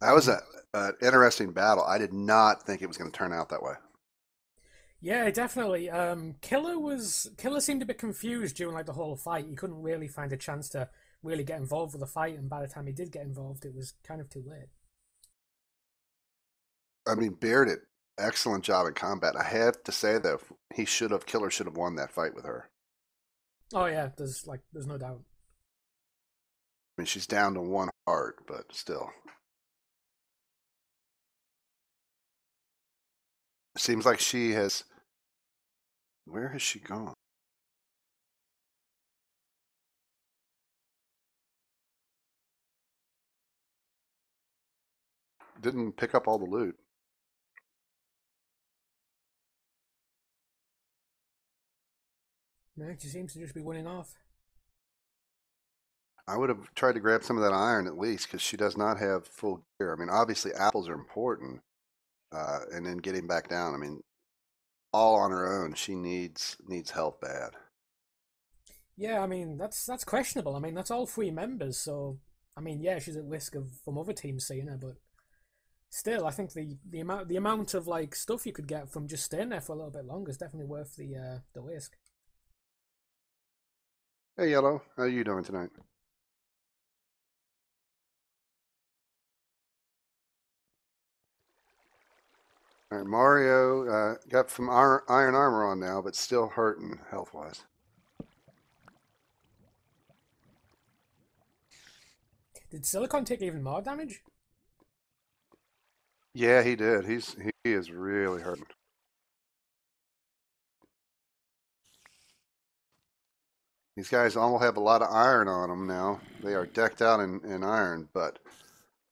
That was an interesting battle. I did not think it was going to turn out that way. Yeah, definitely. Killer seemed a bit confused during like the whole fight. He couldn't really find a chance to really get involved with the fight, and by the time he did get involved, it was kind of too late. I mean, Beard did excellent job in combat. I have to say though, Killer should have won that fight with her. Oh yeah, there's no doubt. I mean, she's down to one heart, but still, it seems like she has. Where has she gone? Didn't pick up all the loot. Yeah, she seems to just be winning off. I would have tried to grab some of that iron at least because she does not have full gear. I mean, obviously apples are important, and then getting back down. I mean, all on her own, she needs help bad. Yeah, I mean that's questionable. I mean that's all three members, so I mean yeah, she's at risk of from other teams seeing her, but still, I think the amount of like stuff you could get from just staying there for a little bit longer is definitely worth the risk. Hey, Yellow, how are you doing tonight? All right, Mario got some iron armor on now, but still hurting health wise. Did Silicon take even more damage? Yeah, he did. He is really hurting. These guys all have a lot of iron on them now. They are decked out in iron, but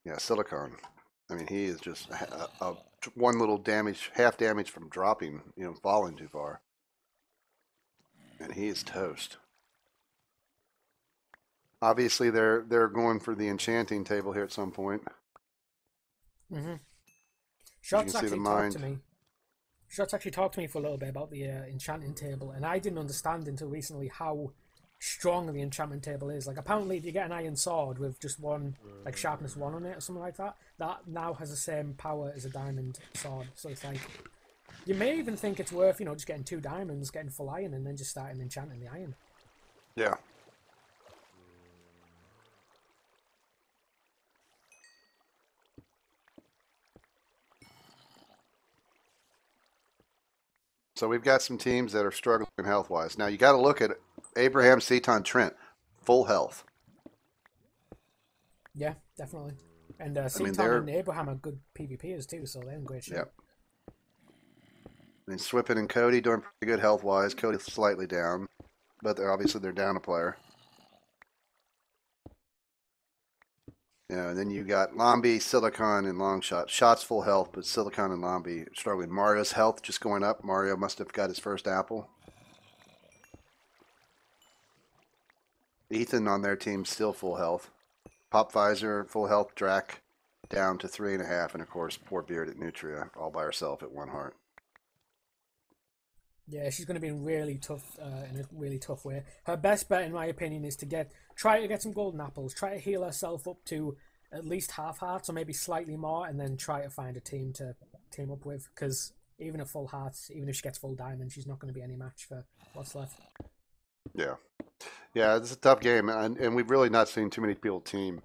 yeah, silicon. I mean, he is just one little damage, half damage from dropping, falling too far, and he is toast. Obviously, they're going for the enchanting table here at some point. Mm-hmm. As you can Shots see, the actually talked to mind. me. Shots actually talked to me for a little bit about the enchanting table, and I didn't understand until recently how strong the enchantment table is. Like, apparently, if you get an iron sword with just one, like sharpness one on it or something like that, that now has the same power as a diamond sword. So it's like you may even think it's worth, just getting two diamonds, getting full iron, and then just starting enchanting the iron. Yeah. So we've got some teams that are struggling health wise. Now you got to look at Abraham, Seton, Trent, full health. Yeah, definitely. And I mean, Seton they're and Abraham are good PvPers too, so they're in great yeah. shape. I mean, Swippen and Cody doing pretty good health wise. Cody's slightly down, but they're down a player. And then you got Lombi, Silicon, and Longshot. Shots full health, but Silicon and Lombi struggling. Mario's health just going up. Mario must have got his first apple. Ethan on their team still full health. Pop Visor full health. Drac down to 3.5, and of course poor Beard at Nutria all by herself at 1 heart. Yeah, she's going to be in a really tough way. Her best bet, in my opinion, is to try to get some golden apples, try to heal herself up to at least half hearts or maybe slightly more, and then try to find a team to team up with. Because even at full hearts, even if she gets full diamond, she's not going to be any match for what's left. Yeah, yeah, it's a tough game, and we've really not seen too many people team.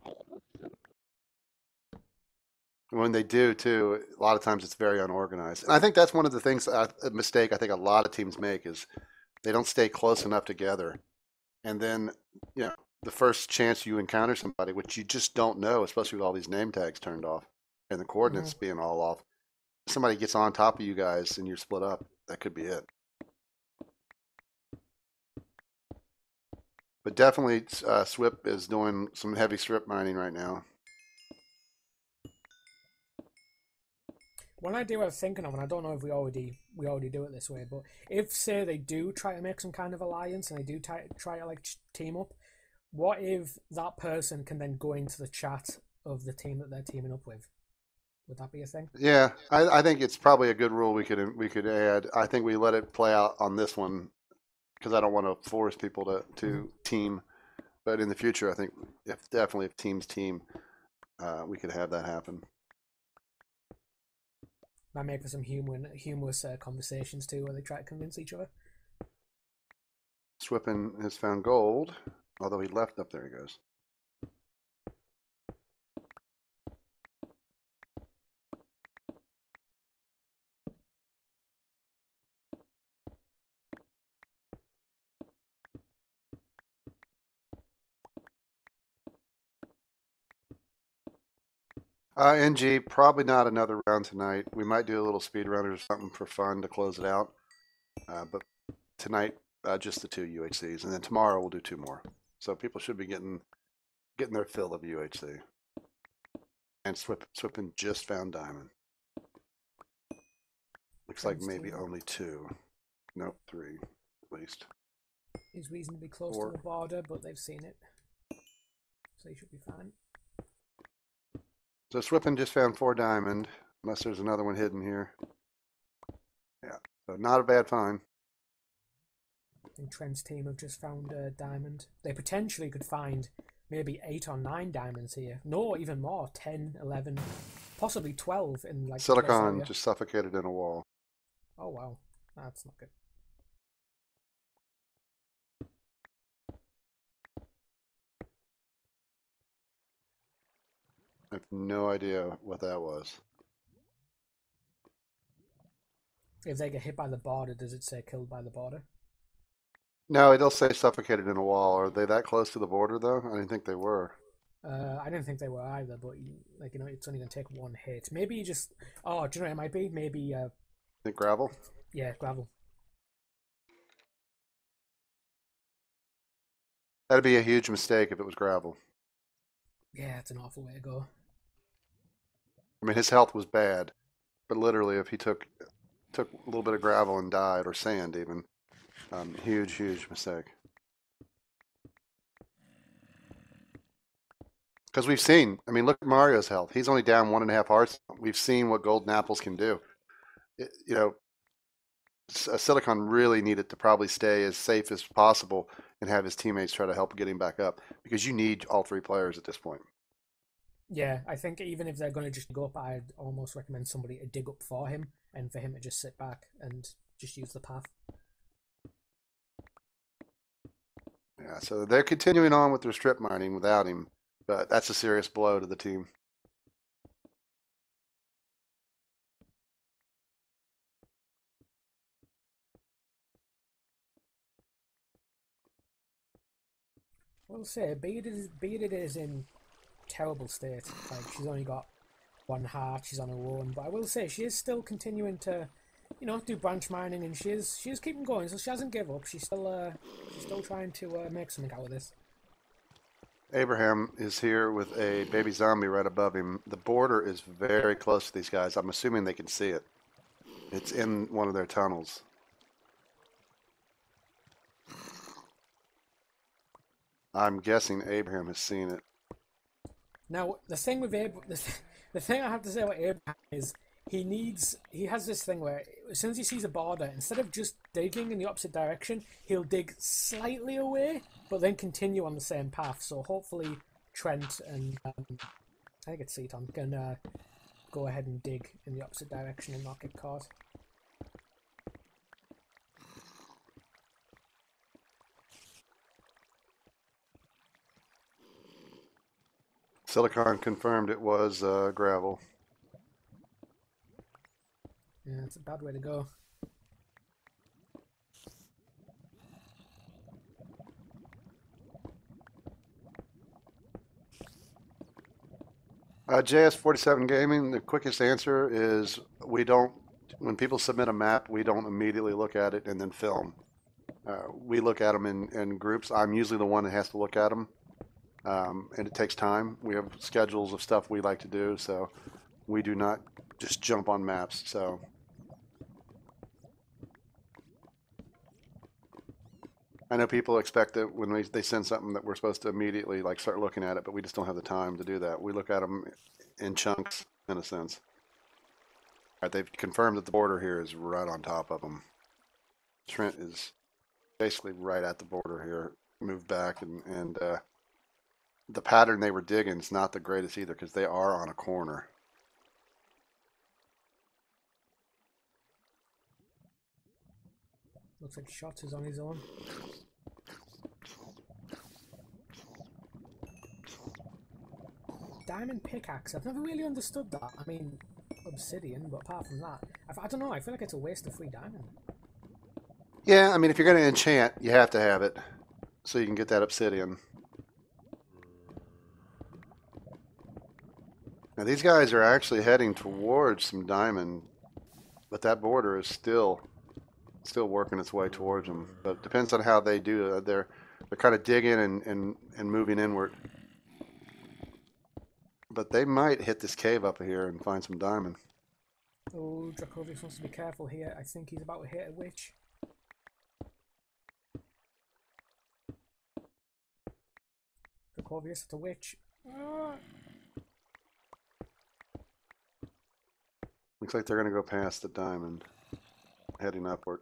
When they do too, a lot of times it's very unorganized. And I think that's one of the things, a mistake I think a lot of teams make is they don't stay close enough together. And then, you know, the first chance you encounter somebody, which you just don't know, especially with all these name tags turned off and the Mm-hmm. coordinates being all off, somebody gets on top of you guys and you're split up. That could be it. But definitely, Swip is doing some heavy strip mining right now. One idea I was thinking of, and I don't know if we already do it this way, but if say they do try to make some kind of alliance and they do try to like team up, what if that person can then go into the chat of the team that they're teaming up with? Would that be a thing? Yeah, I think it's probably a good rule we could add. I think we let it play out on this one because I don't want to force people to Mm-hmm. team. But in the future, I think if teams team, we could have that happen. Might make for some humorous conversations too, where they try to convince each other. Swippen has found gold, although he left up. There he goes. NG, probably not another round tonight. We might do a little speed runners or something for fun to close it out. But tonight, just the 2 UHCs, and then tomorrow we'll do 2 more. So people should be getting their fill of UHC. And Swippen just found diamond. Looks like maybe only 2. Nope, 3 at least. He's reasonably close 4. to the border, but they've seen it, so he should be fine. So Swippen just found 4 diamond, unless there's another one hidden here. Yeah, so not a bad find. I think Trent's team have just found a diamond. They potentially could find maybe 8 or 9 diamonds here. No, even more. 10, 11, possibly 12 in like Silicon just suffocated in a wall. Oh wow, that's not good. I have no idea what that was. If they get hit by the border, does it say killed by the border? No, it'll say suffocated in a wall. Are they that close to the border, though? I didn't think they were. I didn't think they were either, but like it's only gonna take 1 hit. Maybe you just. Oh, do you know what it might be? Maybe. Think gravel? Yeah, gravel. That'd be a huge mistake if it was gravel. Yeah, it's an awful way to go. I mean, his health was bad, but literally, if he took a little bit of gravel and died, or sand even, huge mistake. Because we've seen, I mean, look at Mario's health. He's only down 1.5 hearts. We've seen what golden apples can do. Silicon really needed to probably stay as safe as possible and have his teammates try to help get him back up, because you need all 3 players at this point. Yeah, I think even if they're going to just go up, I'd almost recommend somebody to dig up for him and for him to just sit back and just use the path. Yeah, so they're continuing on with their strip mining without him, but that's a serious blow to the team. We'll say Bearded is in terrible state. Like, she's only got 1 heart, she's on her own, but I will say she is still continuing to, do branch mining, and she is keeping going, so she hasn't given up. She's still trying to make something out of this. Abraham is here with a baby zombie right above him. The border is very close to these guys. I'm assuming they can see it. It's in one of their tunnels. I'm guessing Abraham has seen it. Now, the thing with the thing I have to say about Abraham is he has this thing where as soon as he sees a border, instead of just digging in the opposite direction, he'll dig slightly away, but then continue on the same path. So hopefully Trent and I think it's Seaton can go ahead and dig in the opposite direction and not get caught. Silicon confirmed it was gravel. Yeah, it's a bad way to go. JS47 Gaming, the quickest answer is when people submit a map, we don't immediately look at it and then film. We look at them in groups. I'm usually the one that has to look at them. And it takes time. We have schedules of stuff we like to do, so we do not just jump on maps. So I know people expect that when they send something that we're supposed to immediately start looking at it, but we just don't have the time to do that. We look at them in chunks, in a sense. All right, they've confirmed that the border here is right on top of them. Trent is basically right at the border here. Moved back, and the pattern they were digging is not the greatest either, because they are on a corner. Looks like Shots is on his own. Diamond pickaxe. I've never really understood that. I mean, obsidian, but apart from that, I don't know. I feel like it's a waste of free diamond. Yeah, I mean, if you're going to enchant, you have to have it so you can get that obsidian. Now, these guys are actually heading towards some diamond, but that border is still working its way towards them. But it depends on how they do. They're kind of digging and moving inward. But they might hit this cave up here and find some diamond. Oh, Dracovius wants to be careful here. I think he's about to hit a witch. Dracovius, it's a witch. Ah. Looks like they're going to go past the diamond, heading upward.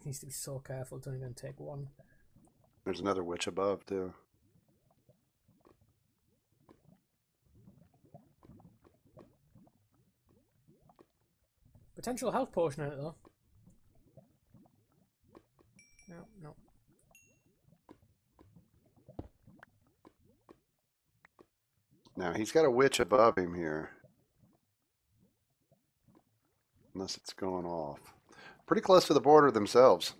He needs to be so careful to even take one. There's another witch above, too. Potential health potion in it, though. No, no. Now, he's got a witch above him here. Unless it's going off. Pretty close to the border themselves.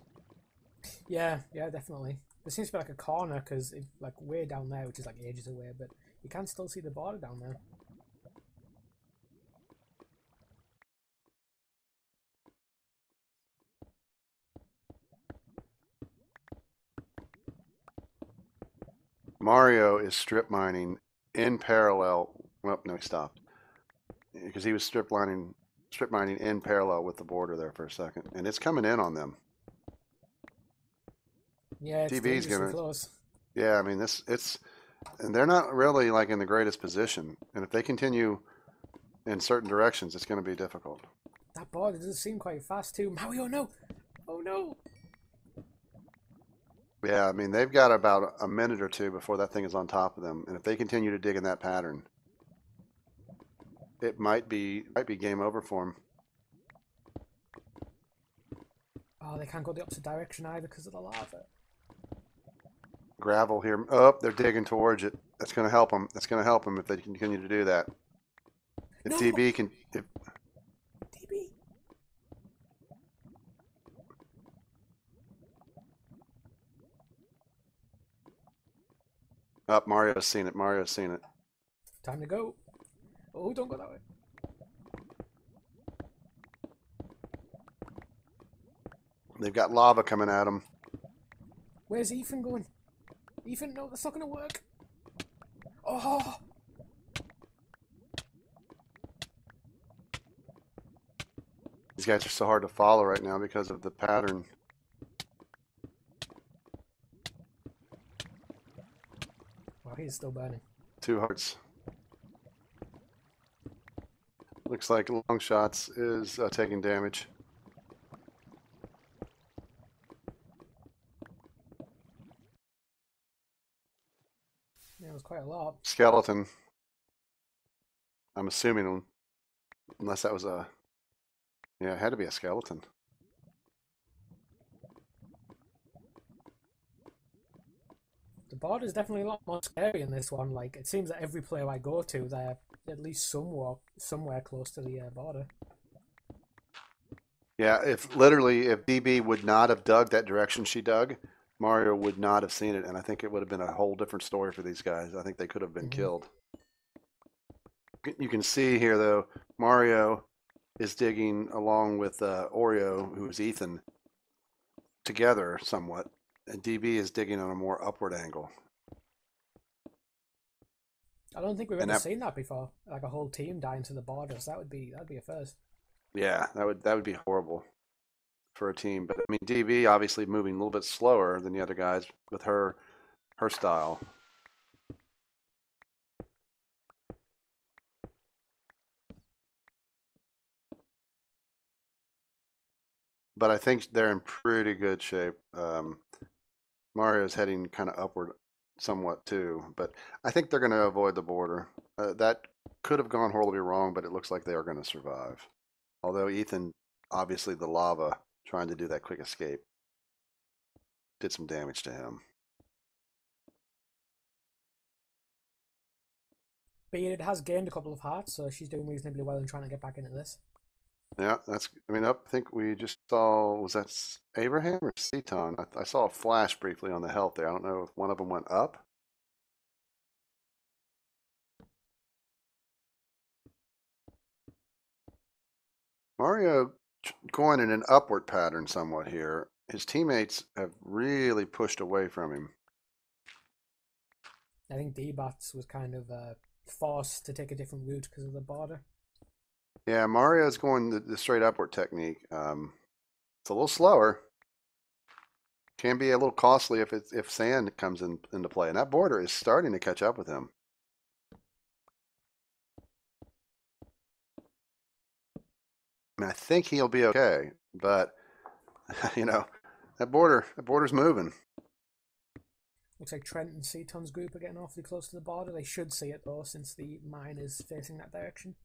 Yeah, yeah, definitely. There seems to be like a corner, because like way down there, which is like ages away, but you can still see the border down there. Mario is strip mining in parallel. Well, no, he stopped. Because he was strip mining in parallel with the border there for a second. And it's coming in on them. Yeah, it's TV's dangerously gonna, close. yeah, I mean, and they're not really like in the greatest position. And if they continue in certain directions, it's going to be difficult. That border does seem quite fast too. Mario, no! Oh no! Yeah, I mean, they've got about a minute or two before that thing is on top of them. And if they continue to dig in that pattern, it might be game over for them. Oh, they can't go the opposite direction either because of the lava. Gravel here. Oh, they're digging towards it. That's going to help them. That's going to help them if they continue to do that. If No! DB can... DB! Oh, Mario's seen it. Mario's seen it. Time to go. Oh, don't go that way. They've got lava coming at them. Where's Ethan going? Ethan, no, that's not going to work. Oh! These guys are so hard to follow right now because of the pattern. Wow, he's still burning. 2 hearts. Looks like Long Shots is taking damage. Yeah, it was quite a lot. Skeleton. I'm assuming, unless that was a... Yeah, it had to be a skeleton. The border is definitely a lot more scary in this one. Like, it seems that every player I go to, they're at least somewhere close to the border. Yeah, if DB would not have dug that direction she dug, Mario would not have seen it, and I think it would have been a whole different story for these guys. I think they could have been killed. You can see here, though, Mario is digging along with Oreo, who's Ethan, together somewhat, and DB is digging on a more upward angle. I don't think we've ever seen that before. Like a whole team dying to the borders. That'd be a first. Yeah, that would be horrible for a team. But I mean, DB obviously moving a little bit slower than the other guys with her style. But I think they're in pretty good shape. Mario's heading kind of upward somewhat too, but I think they're going to avoid the border. That could have gone horribly wrong, but it looks like they are going to survive. Although Ethan, obviously the lava, trying to do that quick escape, did some damage to him. But it has gained a couple of hearts, so she's doing reasonably well in trying to get back into this. Yeah, that's. I mean, I think we just saw. Was that Abraham or Seton? I saw a flash briefly on the health there. I don't know if one of them went up. Mario going in an upward pattern somewhat here. His teammates have really pushed away from him. I think D-Bots was kind of forced to take a different route because of the border. Yeah, Mario's going the straight upward technique. It's a little slower. Can be a little costly if sand comes into play, and that border is starting to catch up with him. I mean, I think he'll be okay, but you know, that border's moving. Looks like Trent and Seton's group are getting awfully close to the border. They should see it though, since the mine is facing that direction.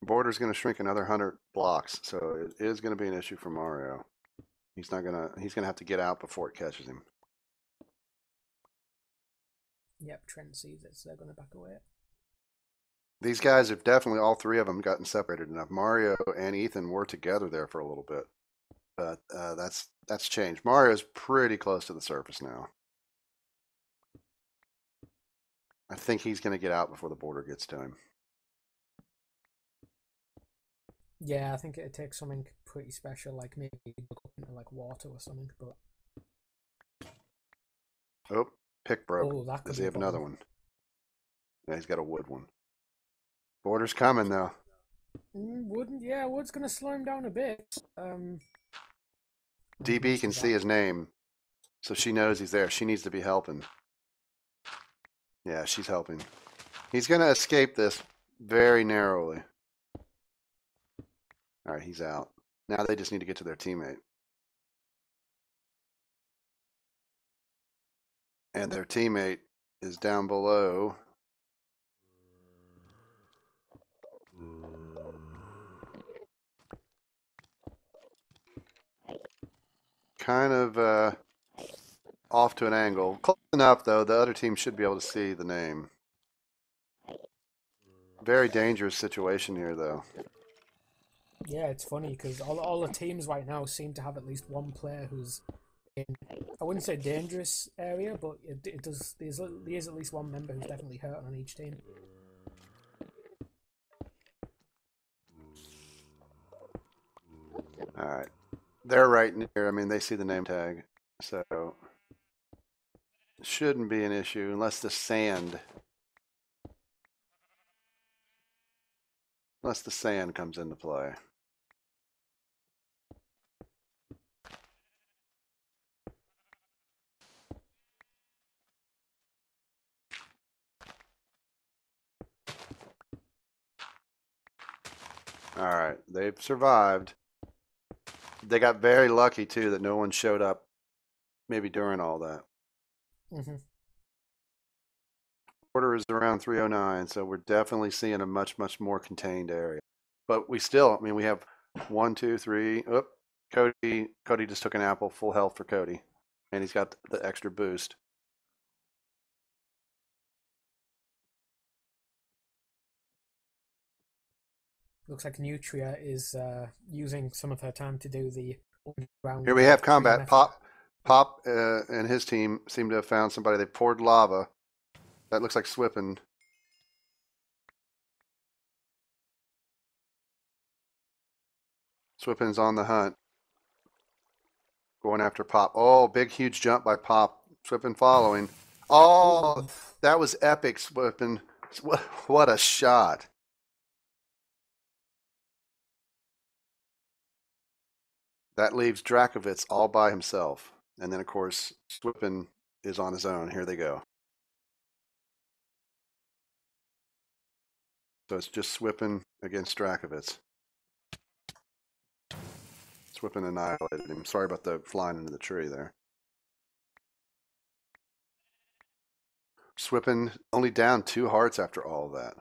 The border's going to shrink another 100 blocks, so it is going to be an issue for Mario. He's gonna have to get out before it catches him. Yep, Trent sees it, so they're going to back away. These guys have definitely, all three of them, gotten separated enough. Mario and Ethan were together there for a little bit, but that's changed. Mario's pretty close to the surface now. I think he's going to get out before the border gets to him. Yeah, I think it'd take something pretty special, like maybe look up into like water or something. But oh, pick broke. oh, that could Does be he a have another problem. one? Yeah, he's got a wood one. Border's coming though. Wood's gonna slow him down a bit. DB can see his name, so she knows he's there. She needs to be helping. Yeah, she's helping. He's gonna escape this very narrowly. All right, he's out. Now they just need to get to their teammate. And their teammate is down below. Kind of off to an angle. Close enough, though. The other team should be able to see the name. Very dangerous situation here, though. Yeah, it's funny because all the teams right now seem to have at least one player who's in, I wouldn't say dangerous area, but it does. There's at least one member who's definitely hurt on each team. All right. They're right near. I mean, they see the name tag. So it shouldn't be an issue unless the sand comes into play. All right, they've survived. They got very lucky too that no one showed up maybe during all that. Mm-hmm. Border is around 309, so we're definitely seeing a much more contained area. But we still, I mean, we have 1, 2, 3. Oh, Cody just took an apple. Full health for Cody, and he's got the extra boost. Looks like Nutria is using some of her time to do the underground. Here we have combat. Pop and his team seem to have found somebody. They poured lava. That looks like Swippen. Swippen's on the hunt. Going after Pop. Oh, big, huge jump by Pop. Swippen following. Oh, that was epic, Swippen. What a shot. That leaves Drakovitz all by himself. And then, of course, Swippen is on his own. Here they go. So it's just Swippen against Drakovitz. Swippen annihilated him. Sorry about the flying into the tree there. Swippen only down 2 hearts after all of that.